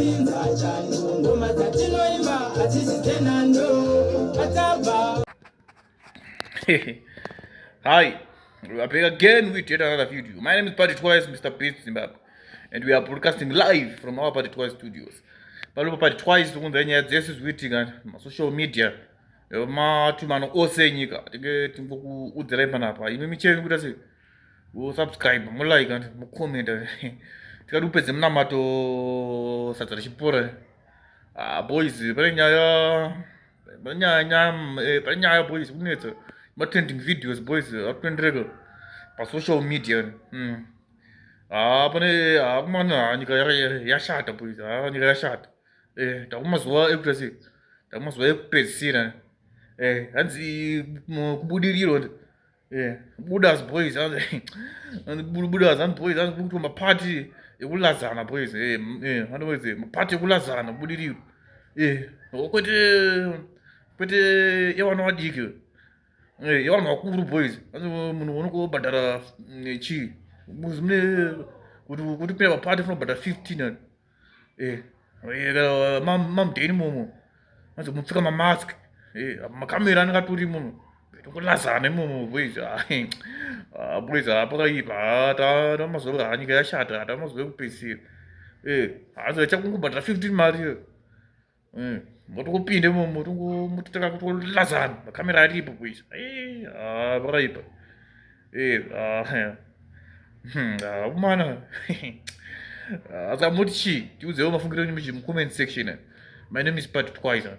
Hi, we are back again with yet another video. My name is Party Twice, Mr. Beast Zimbabwe, and we are broadcasting live from our Party Twice studios. Palopo Party Twice kunzanya dzese zviitika social media matumano ose enyika tinge tingokuudzerai panapa imi micheni kuita sei musubscribe mulike and mucomment tikati upedze munamato sadza richipora boys pane nyaya boys kunetsa matrending videos boys akutendereka pasocial media pane hakumana nyika yashata boys nyika yashata takumazuva ekuita sei takumazuva ekupedzisira hanzi kubudiriro budas boys budas and boys and kuti mapati ekulazana boys anoweze mapati ekulazana budiriro kwete yevana vadiki yevana vakuru boys munhu unokobhadhara chii mune kuti pera mapati funobhadhara 15 mamudheni momo anzi mupfeka mamask makamera anengatori munhu tokulazana imomo boys boys pakaipa tamazova nyika yashata tamazova ekupedzisira hanzi chakungobhadhara 15 mari motokupinde imomo mototaka kutolazana makamera aripo boys pakaipa umana asa moti chii tiudzewo mafungiro mucomment section. My name is Pat Twice.